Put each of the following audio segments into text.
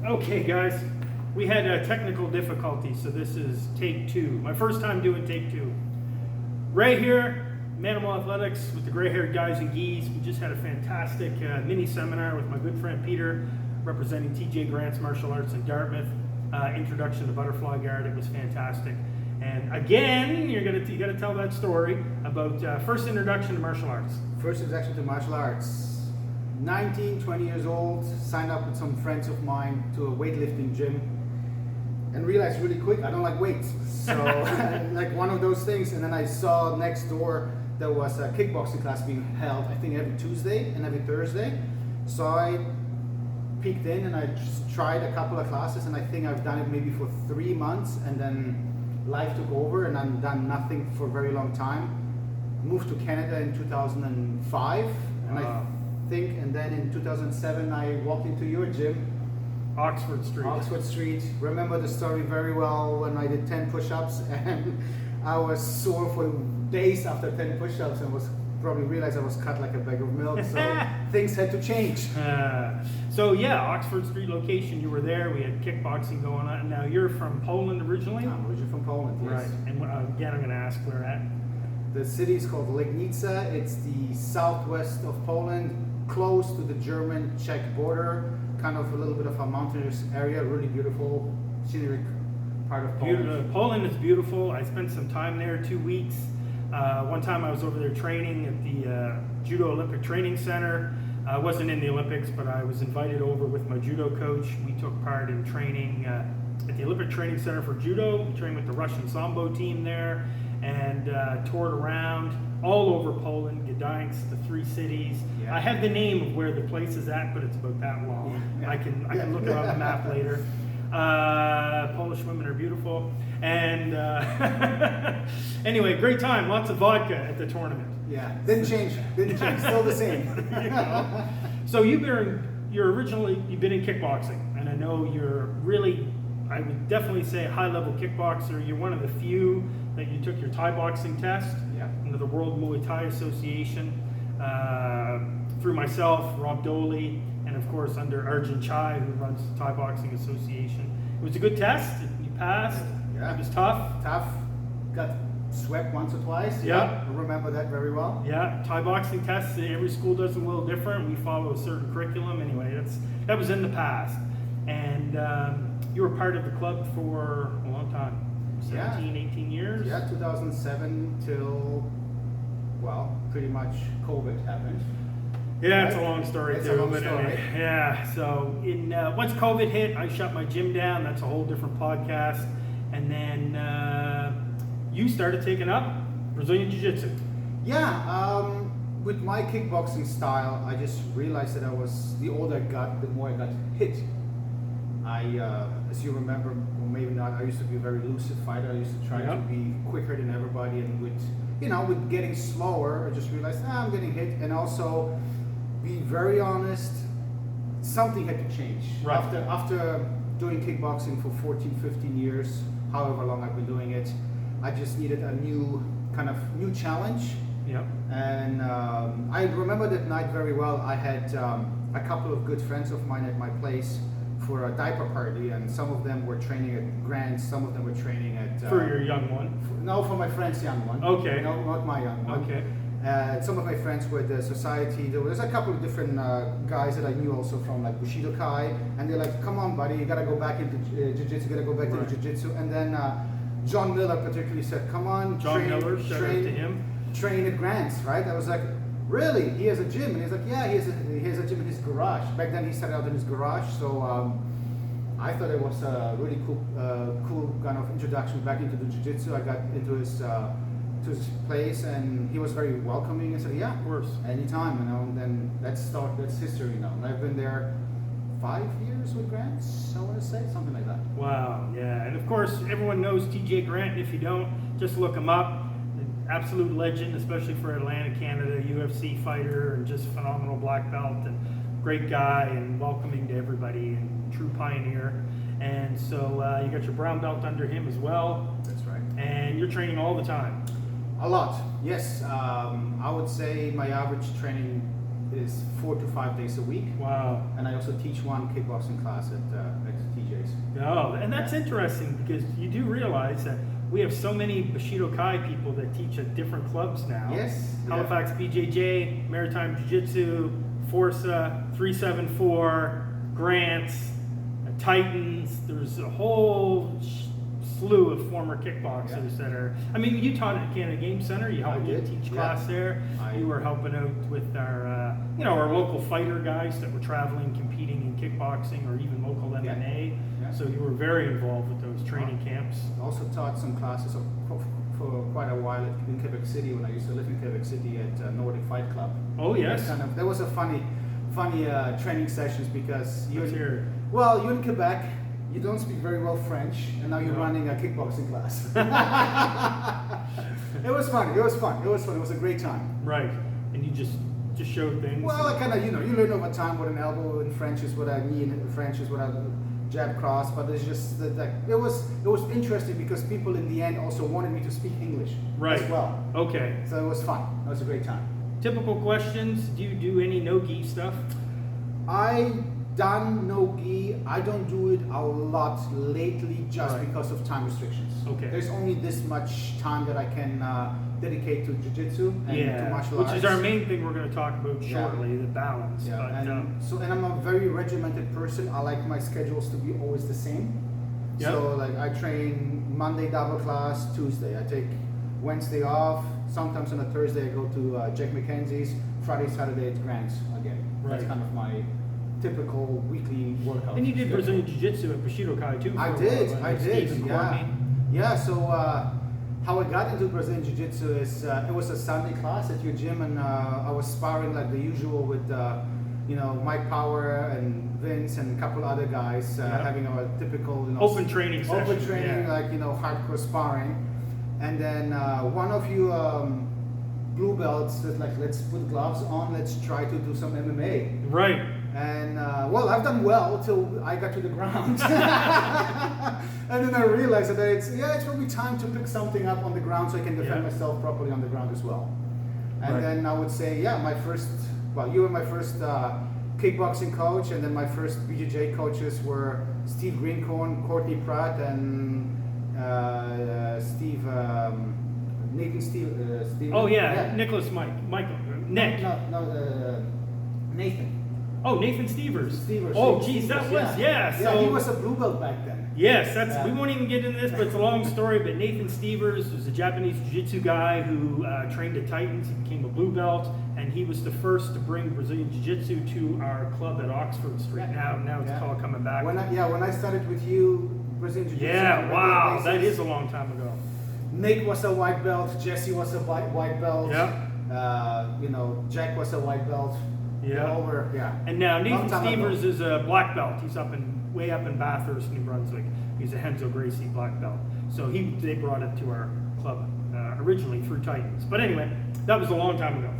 Okay, guys, we had a technical difficulty, so this is take two. My first time doing take two. Right here, Manimal Athletics with the gray-haired guys and geese. We just had a fantastic mini seminar with my good friend Peter, representing TJ Grant's Martial Arts in Dartmouth. Introduction to butterfly guard. It was fantastic. And again, you got to tell that story about first introduction to martial arts. First introduction to martial arts. 19, 20 years old, signed up with some friends of mine to a weightlifting gym and realized really quick I don't like weights. So like one of those things, and then I saw next door there was a kickboxing class being held, I think every Tuesday and every Thursday. So I peeked in and I just tried a couple of classes, and I think I've done it maybe for 3 months, and then life took over and I've done nothing for a very long time. Moved to Canada in 2005, and Wow. and then in 2007 I walked into your gym, Oxford Street. Remember the story very well when I did 10 push-ups and I was sore for days after 10 push-ups and probably realized I was cut like a bag of milk, so things had to change. So yeah, Oxford Street location, you were there, we had kickboxing going on. Now you're from Poland originally? I'm originally from Poland, yes. Right, and again I'm going to ask where at? The city is called Legnica. It's the southwest of Poland, close to the German-Czech border, kind of a little bit of a mountainous area, really beautiful, scenic part of Poland. Poland is beautiful. I spent some time there, 2 weeks. One time I was over there training at the Judo Olympic Training Center. I wasn't in the Olympics, but I was invited over with my judo coach. We took part in training at the Olympic Training Center for Judo. We trained with the Russian Sambo team there and toured around all over Poland, Gdańsk, the 3 cities. Yeah. I have the name of where the place is at, but it's about that long. Yeah. I can look it on the map later. Polish women are beautiful. And anyway, great time. Lots of vodka at the tournament. Yeah, didn't change, still the same. So you've been in kickboxing, and I know you're really, I would definitely say a high-level kickboxer. You're one of the few that you took your Thai boxing test under the World Muay Thai Association, through myself, Rob Doley, and of course under Arjun Chai, who runs the Thai Boxing Association. It was a good test. You passed. Yeah. It was tough. Got swept once or twice. Yeah. I remember that very well. Yeah, Thai boxing tests, every school does them a little different. We follow a certain curriculum. Anyway, that was in the past. And you were part of the club for a long time, 17, 18 years? Yeah, 2007 till, well, pretty much COVID happened. Yeah, it's a long story It's too. a long story. Yeah, so once COVID hit, I shut my gym down. That's a whole different podcast. And then you started taking up Brazilian Jiu-Jitsu. Yeah, with my kickboxing style, I just realized that the older I got, the more I got hit. As you remember, or maybe not, I used to be a very elusive fighter. I used to try to be quicker than everybody, and with getting slower, I just realized, I'm getting hit. And also, be very honest, something had to change. Right. After doing kickboxing for 14, 15 years, however long I've been doing it, I just needed a new challenge. Yep. And I remember that night very well. I had a couple of good friends of mine at my place for a diaper party, and some of them were training at Grant's, some of them were training at... For your young one? No, for my friend's young one. Okay. No, not my young one. Okay. Some of my friends were the society. There's a couple of different guys that I knew also from like Bushido Kai, and they're like, come on buddy, you gotta go back into jiu-jitsu, you gotta go back to jiu-jitsu. And then John Miller particularly said, come on, John Miller, shout out to him. Train at Grant's, right? I was like, really? He has a gym? And he's like, yeah, he has a gym in his garage. Back then he started out in his garage, so I thought it was a really cool kind of introduction back into the jiu-jitsu. I got into his place, and he was very welcoming. I said, yeah, of course, anytime, and then that's history, And I've been there 5 years with Grant's, I want to say, something like that. Wow, yeah, and of course, everyone knows TJ Grant. If you don't, just look him up. Absolute legend, especially for Atlanta, Canada, UFC fighter, and just phenomenal black belt, and great guy, and welcoming to everybody, and true pioneer. And so you got your brown belt under him as well. That's right. And you're training all the time. A lot, yes. I would say my average training is 4 to 5 days a week. Wow. And I also teach one kickboxing class at TJ's. Oh, and that's interesting because you do realize that we have so many Bushido Kai people that teach at different clubs now. Yes. Halifax BJJ, Maritime Jiu-Jitsu, Forza, 374, Grants, Titans. There's a whole slew of former kickboxers that are. I mean, you taught at Canada Game Center. You helped me teach class there. You were helping out with our, our local fighter guys that were traveling, competing in kickboxing or even local MMA. Yeah. So you were very involved with those training camps. I also taught some classes for quite a while in Quebec City when I used to live in Quebec City at Nordic Fight Club. Oh yes. That was a funny training sessions because you're in Quebec. You don't speak very well French, and now you're running a kickboxing class. It was fun. It was a great time. Right, and you just showed things. Well, I kind of you learn over time what an elbow in French is, what a knee in French is, what a jab cross. But it's just that it was interesting because people in the end also wanted me to speak English as well. Okay. So it was fun. It was a great time. Typical questions. Do you do any no-gi stuff? I done no-gi. I don't do it a lot lately just because of time restrictions. Okay. There's only this much time that I can dedicate to jiu-jitsu and to martial arts. Which is our main thing we're going to talk about shortly, the balance. Yeah. But, and I'm a very regimented person. I like my schedules to be always the same. Yep. So like I train Monday double class, Tuesday. I take Wednesday off. Sometimes on a Thursday I go to Jack McKenzie's. Friday, Saturday it's Grant's again. That's kind of my typical weekly workout. And you did Brazilian Jiu-Jitsu at Bushido Kai too. I did. Yeah. So how I got into Brazilian Jiu-Jitsu is it was a Sunday class at your gym, and I was sparring like the usual with Mike Power and Vince and a couple other guys having a typical open training session. Open training, hardcore sparring, and then one of you blue belts said like, let's put gloves on, let's try to do some MMA. Right. And I've done well till I got to the ground, and then I realized that it's probably time to pick something up on the ground so I can defend myself properly on the ground as well. And then I would say, you were my first kickboxing coach, and then my first BJJ coaches were Steve Greencorn, Courtney Pratt, and Nathan Steve. Oh yeah, Nicholas Nick. No, Nathan. Oh, Nathan Stevers. Oh, geez, that was So he was a blue belt back then. Yes, we won't even get into this, but it's a long story. But Nathan Stevers was a Japanese jiu-jitsu guy who trained at Titans. He became a blue belt, and he was the first to bring Brazilian jiu-jitsu to our club at Oxford Street. Now it's called coming back. When I started with you, Brazilian jiu-jitsu. Yeah, wow, that is a long time ago. Nick was a white belt. Jesse was a white belt. Yep. Jack was a white belt. Yeah. And now Nathan Stevers is a black belt. He's way up in Bathurst, New Brunswick. He's a Henzo Gracie black belt. So they brought it to our club originally through Titans. But anyway, that was a long time ago.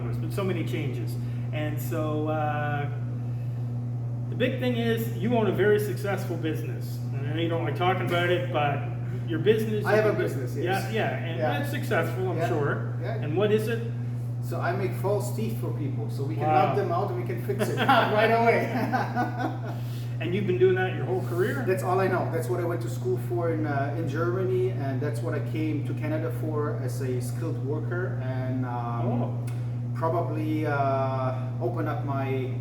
There's been so many changes. And so the big thing is you own a very successful business. And I know you don't like talking about it, but your business. I have a business, yes. And that's successful, I'm sure. Yeah. And what is it? So I make false teeth for people, so we can knock them out and we can fix it right away. And you've been doing that your whole career? That's all I know. That's what I went to school for in Germany, and that's what I came to Canada for as a skilled worker, and probably open up my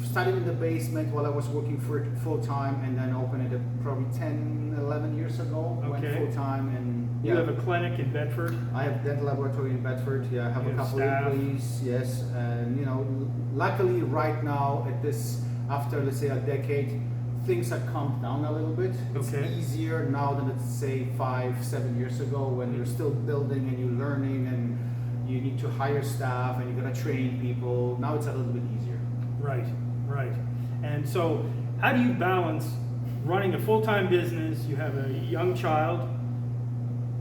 studied in the basement while I was working for it full time, and then opened it probably 10, 11 years ago. Went full time, and you have a clinic in Bedford. I have a dental laboratory in Bedford. Yeah, I have a couple of employees. Yes, and luckily right now after let's say a decade, things have calmed down a little bit. It's easier now than let's say 5-7 years ago when you're still building and you're learning and you need to hire staff and you gotta train people. Now it's a little bit easier. Right. And so how do you balance running a full-time business? You have a young child,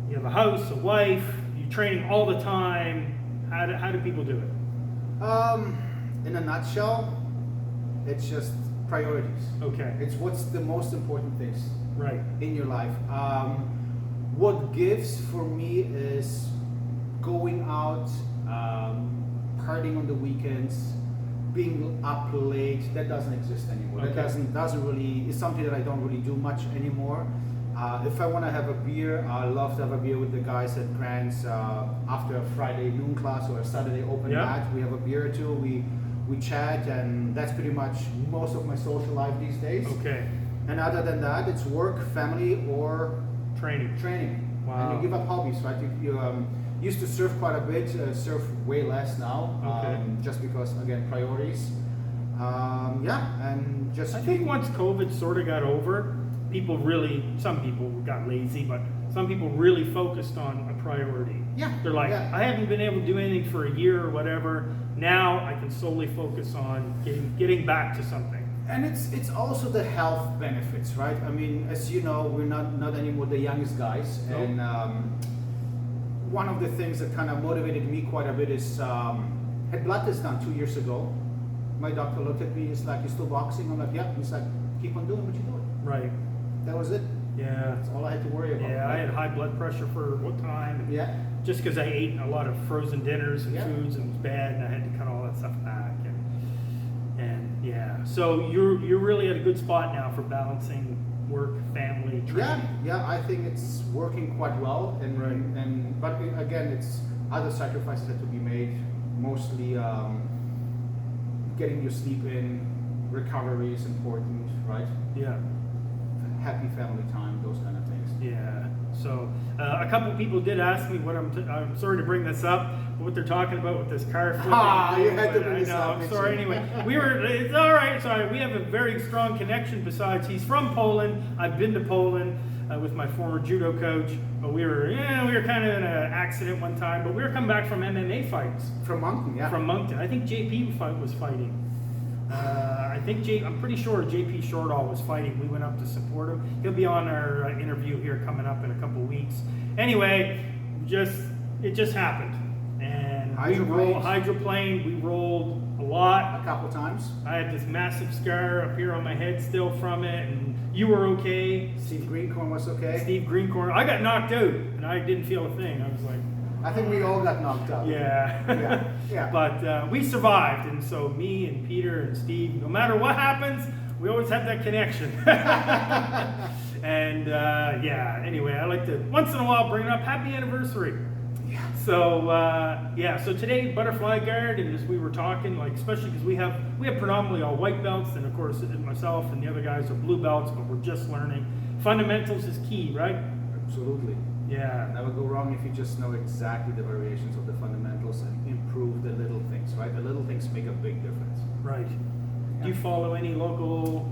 you have a house, a wife, you're training all the time. How do people do it? In a nutshell, it's just priorities. Okay. It's what's the most important things in your life. What gives for me is going out, partying on the weekends, being up late. That doesn't exist anymore. Okay. That doesn't really. It's something that I don't really do much anymore. If I want to have a beer, I love to have a beer with the guys at Grant's after a Friday noon class or a Saturday open Yeah. mat. We have a beer or two. We chat, and that's pretty much most of my social life these days. Okay. And other than that, it's work, family, or Training. Wow. And you give up hobbies, right? You used to surf quite a bit, surf way less now, Okay. just because, again, priorities. And just I think once COVID sort of got over, some people got lazy, but some people really focused on a priority. Yeah. They're like, Yeah. I haven't been able to do anything for a year or whatever. Now I can solely focus on getting back to something. And it's also the health benefits, right? I mean, as you know, we're not anymore the youngest guys, Nope. and one of the things that kind of motivated me quite a bit is had blood test done 2 years ago. My doctor looked at me, he's like, "You still boxing?" I'm like, "Yeah." He's like, "Keep on doing what you're doing." Right. That was it. Yeah. That's all I had to worry about. Yeah, I had high blood pressure for what time? And Yeah. just because I ate a lot of frozen dinners and Yeah. foods and it was bad, and I had to cut all that stuff back. And yeah, so you're really at a good spot now for balancing work, family, training. Yeah, I think it's working quite well, and but again, it's other sacrifices that to be made. Mostly, getting your sleep in, recovery is important, right? Yeah. Happy family time, those kind of things. Yeah. So a couple people did ask me what I'm sorry to bring this up, but what they're talking about with this car flipping. You had to bring I this know. up, I'm didn't sorry. you? Anyway, it's all right. Sorry. We have a very strong connection. Besides, he's from Poland. I've been to Poland with my former judo coach. But we were kind of in an accident one time. But we were coming back from MMA fights. From Moncton, yeah. From Moncton. I think JP was fighting. I'm pretty sure JP Shortall was fighting. We went up to support him. He'll be on our interview here coming up in a couple weeks. Anyway, it just happened, and hydroplane. We rolled a lot. A couple times. I had this massive scar up here on my head still from it, and you were okay. Steve Greencorn was okay. Steve Greencorn. I got knocked out, and I didn't feel a thing. I was like, I think we all got knocked out. yeah. Yeah. But we survived, and so me and Peter and Steve, no matter what happens, we always have that connection. And anyway, I like to once in a while bring it up. Happy anniversary. Yeah. So today butterfly guard, and as we were talking, like especially because we have predominantly all white belts, and of course myself and the other guys are blue belts, but we're just learning. Fundamentals is key, right? Absolutely. Yeah. Never go wrong if you just know exactly the variations of the fundamentals and improve the little things, right? The little things make a big difference. Right. Yeah. Do you follow any local?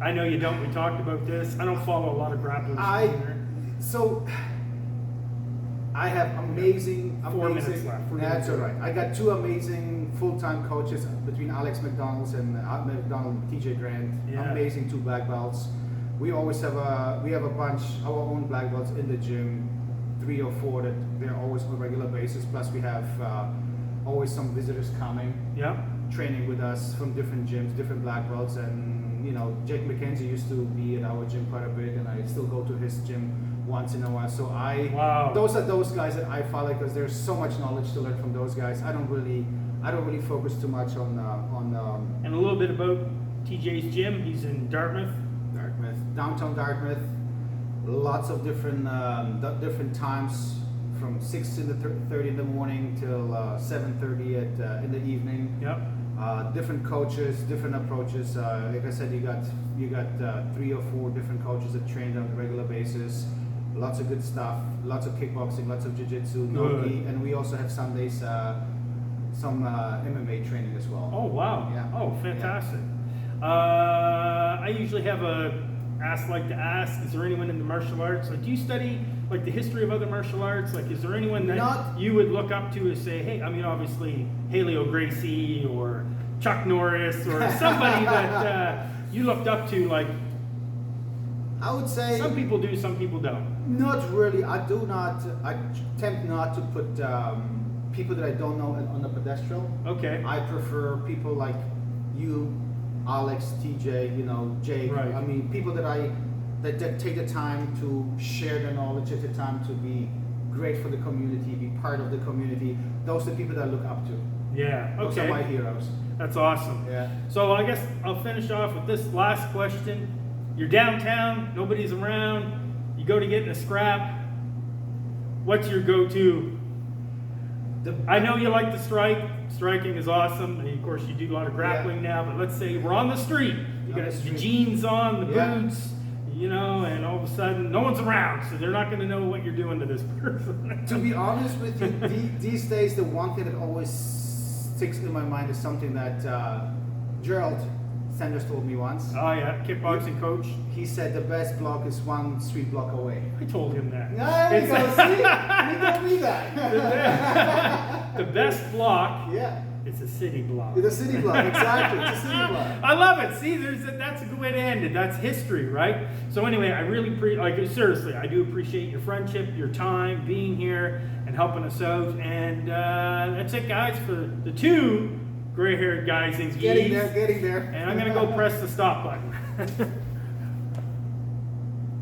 I know you don't. We talked about this. I don't follow a lot of grapplers either. So I have amazing. 4 minutes left. That's all right. I got two amazing full-time coaches between Alex McDonald and TJ Grant. Yeah. Amazing 2 black belts. We always have a bunch our own black belts in the gym, 3 or 4 that they're always on a regular basis. Plus we have always some visitors coming. Yeah. Training with us from different gyms, different black belts, and Jake McKenzie used to be at our gym quite a bit, and I still go to his gym once in a while. So those are those guys that I follow because there's so much knowledge to learn from those guys. I don't really focus too much on And a little bit about TJ's gym. He's in Dartmouth. Downtown Dartmouth. Lots of different times from 6:30 in the morning till 7:30 in the evening. Yep. Different coaches, different approaches. Like I said, you got 3 or 4 different coaches that train on a regular basis. Lots of good stuff. Lots of kickboxing, lots of jiu-jitsu, no-gi, and we also have Sundays some MMA training as well. Oh wow. Yeah. Oh, fantastic. I usually have like to ask, is there anyone in the martial arts? Like, do you study like the history of other martial arts? Like, is there anyone that you would look up to and say, hey, I mean, obviously Haleo Gracie or Chuck Norris or somebody that you looked up to? Like, I would say some people do, some people don't. Not really. I tend not to put people that I don't know on the pedestal. Okay. I prefer people like you, Alex, TJ, Jake. Right. I mean, people that take the time to share their knowledge, take the time to be great for the community, be part of the community. Those are the people that I look up to. Yeah. Those are Okay. my heroes. That's awesome. Yeah. So I guess I'll finish off with this last question. You're downtown, nobody's around, you go to get in a scrap. What's your go-to? I know you like to strike. Striking is awesome. And of course, you do a lot of grappling now, but let's say we're on the street. You got the jeans on, the boots, you know, and all of a sudden, no one's around, so they're not going to know what you're doing to this person. To be honest with you, these days, the one thing that always sticks in my mind is something that Gerald Sanders told me once. Oh yeah, kickboxing coach. He said the best block is 1 street block away. I told him that. There you go, see? He told me that. The best block. Yeah. It's a city block. It's a city block, exactly. It's a city block. I love it. See, that's a good way to end it. That's history, right? So anyway, I really seriously, I do appreciate your friendship, your time, being here, and helping us out. And that's it, guys, for the 2 gray-haired guys in geese. Getting there. And I'm gonna go press the stop button.